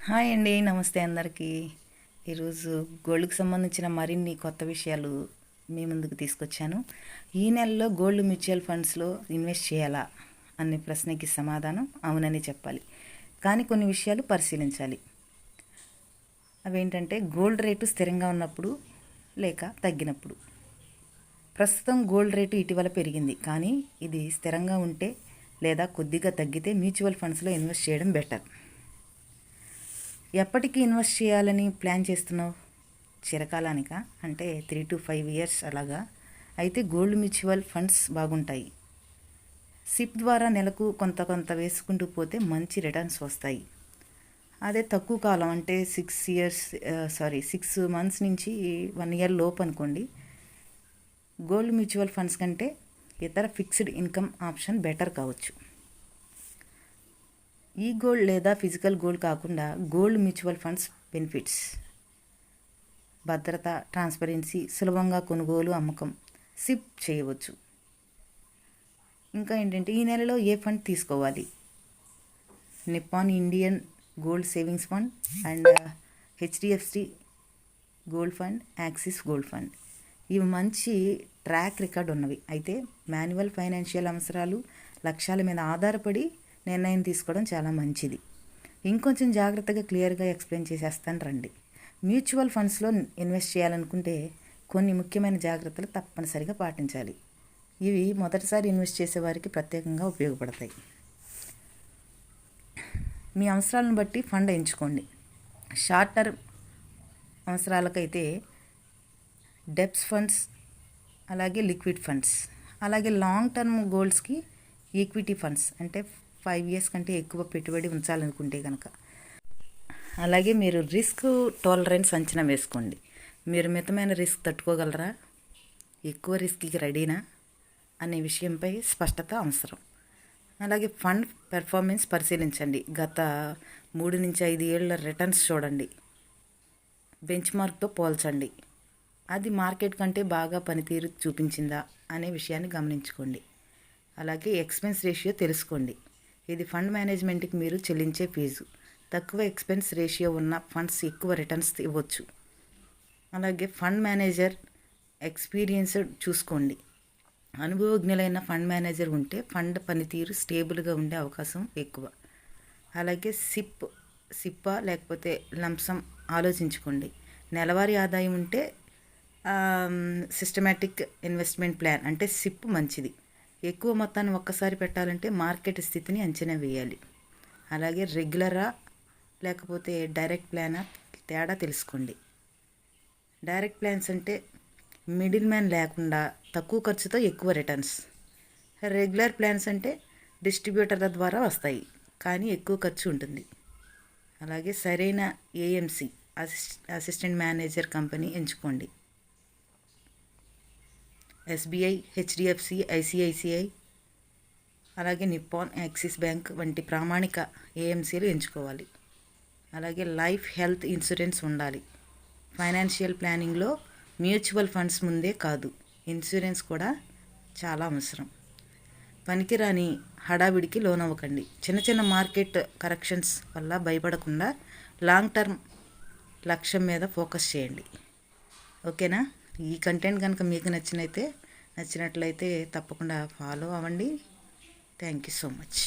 Hi అండి, నమస్తే అందరికీ. ఈరోజు గోల్డ్కి సంబంధించిన మరిన్ని కొత్త విషయాలు మీ ముందుకు తీసుకొచ్చాను. ఈ నెలలో గోల్డ్ మ్యూచువల్ ఫండ్స్లో ఇన్వెస్ట్ చేయాలా అనే ప్రశ్నకి సమాధానం అవునని చెప్పాలి. కానీ కొన్ని విషయాలు పరిశీలించాలి. అవేంటంటే గోల్డ్ రేటు స్థిరంగా ఉన్నప్పుడు లేక తగ్గినప్పుడు. ప్రస్తుతం గోల్డ్ రేటు ఇటీవల పెరిగింది, కానీ ఇది స్థిరంగా ఉంటే లేదా కొద్దిగా తగ్గితే మ్యూచువల్ ఫండ్స్లో ఇన్వెస్ట్ చేయడం బెటర్. ఎప్పటికీ ఇన్వెస్ట్ చేయాలని ప్లాన్ చేస్తున్నావు? చిరకాలానికా, అంటే 3 to 5 years అలాగా? అయితే గోల్డ్ మ్యూచువల్ ఫండ్స్ బాగుంటాయి. సిప్ ద్వారా నెలకు కొంత వేసుకుంటూ పోతే మంచి రిటర్న్స్ వస్తాయి. అదే తక్కువ కాలం అంటే 6 months నుంచి 1 year లోపు అనుకోండి, గోల్డ్ మ్యూచువల్ ఫండ్స్ కంటే ఇతర ఫిక్స్డ్ ఇన్కమ్ ఆప్షన్ బెటర్ కావచ్చు. ఈ గోల్డ్ లేదా ఫిజికల్ గోల్డ్ కాకుండా గోల్డ్ మ్యూచువల్ ఫండ్స్ బెనిఫిట్స్: భద్రత, ట్రాన్స్పరెన్సీ, సులభంగా కొనుగోలు అమ్మకం, సిప్ చేయవచ్చు. ఇంకా ఏంటంటే ఈ నెలలో ఏ ఫండ్ తీసుకోవాలి? Nippon Indian gold savings fund and HDFC gold fund, axis gold fund. ఇవి మంచి ట్రాక్ రికార్డ్ ఉన్నవి. అయితే మాన్యువల్ ఫైనాన్షియల్ అవసరాలు, లక్ష్యాల మీద ఆధారపడి నిర్ణయం తీసుకోవడం చాలా మంచిది. ఇంకొంచెం జాగ్రత్తగా క్లియర్గా ఎక్స్ప్లెయిన్ చేసేస్తాను రండి. మ్యూచువల్ ఫండ్స్లో ఇన్వెస్ట్ చేయాలనుకుంటే కొన్ని ముఖ్యమైన జాగ్రత్తలు తప్పనిసరిగా పాటించాలి. ఇవి మొదటిసారి ఇన్వెస్ట్ చేసేవారికి ప్రత్యేకంగా ఉపయోగపడతాయి. మీ అవసరాలను బట్టి ఫండ్ ఎంచుకోండి. షార్ట్ టర్మ్ అవసరాలకైతే డెబ్ట్ ఫండ్స్, అలాగే లిక్విడ్ ఫండ్స్, అలాగే లాంగ్ టర్మ్ గోల్స్కి ఈక్విటీ ఫండ్స్, అంటే 5 years కంటే ఎక్కువ పెట్టుబడి ఉంచాలనుకుంటే కనుక. అలాగే మీరు రిస్క్ టాలరెన్స్ అంచనా వేసుకోండి. మీరు మితమైన రిస్క్ తట్టుకోగలరా, ఎక్కువ రిస్క్కి రెడీనా అనే విషయంపై స్పష్టత అవసరం. అలాగే ఫండ్ పెర్ఫార్మెన్స్ పరిశీలించండి. గత 3 నుంచి 5 ఏళ్ల రిటర్న్స్ చూడండి. బెంచ్ మార్క్తో పోల్చండి. అది మార్కెట్ కంటే బాగా పనితీరు చూపించిందా అనే విషయాన్ని గమనించుకోండి. అలాగే ఎక్స్పెన్స్ రేషియో తెలుసుకోండి. ఇది ఫండ్ మేనేజ్మెంట్కి మీరు చెల్లించే ఫీజు. తక్కువ ఎక్స్పెన్స్ రేషియో ఉన్న ఫండ్స్ ఎక్కువ రిటర్న్స్ ఇవ్వచ్చు. అలాగే ఫండ్ మేనేజర్ ఎక్స్పీరియన్స్ చూసుకోండి. అనుభవజ్ఞులైన ఫండ్ మేనేజర్ ఉంటే ఫండ్ పనితీరు స్టేబుల్గా ఉండే అవకాశం ఎక్కువ. అలాగే సిప్పా లేకపోతే లంసమ్ ఆలోచించుకోండి. నెలవారీ ఆదాయం ఉంటే సిస్టమేటిక్ ఇన్వెస్ట్మెంట్ ప్లాన్ అంటే సిప్ మంచిది. ఎక్కువ మొత్తాన్ని ఒక్కసారి పెట్టాలంటే మార్కెట్ స్థితిని అంచనా వేయాలి. అలాగే రెగ్యులరా లేకపోతే డైరెక్ట్ ప్లానా తేడా తెలుసుకోండి. డైరెక్ట్ ప్లాన్స్ అంటే మిడిల్ మ్యాన్ లేకుండా తక్కువ ఖర్చుతో ఎక్కువ రిటర్న్స్. రెగ్యులర్ ప్లాన్స్ అంటే డిస్ట్రిబ్యూటర్ల ద్వారా వస్తాయి, కానీ ఎక్కువ ఖర్చు ఉంటుంది. అలాగే సరైన ఏఎంసి అసిస్టెంట్ మేనేజర్ కంపెనీ ఎంచుకోండి. ఎస్బీఐ, హెచ్డిఎఫ్సి, ఐసిఐసిఐ, అలాగే నిప్పాన్, యాక్సిస్ బ్యాంక్ వంటి ప్రామాణిక ఏఎంసీలు ఎంచుకోవాలి. అలాగే లైఫ్, హెల్త్ ఇన్సూరెన్స్ ఉండాలి. ఫైనాన్షియల్ ప్లానింగ్లో మ్యూచువల్ ఫండ్స్ ముందే కాదు, ఇన్సూరెన్స్ కూడా చాలా అవసరం. పనికిరాని హడావిడికి లోనవ్వకండి. చిన్న మార్కెట్ కరెక్షన్స్ వల్ల భయపడకుండా లాంగ్ టర్మ్ లక్ష్యం మీద ఫోకస్ చేయండి. ఓకేనా? ఈ కంటెంట్ కనుక మీకు నచ్చినట్లయితే తప్పకుండా ఫాలో అవ్వండి. Thank you so much.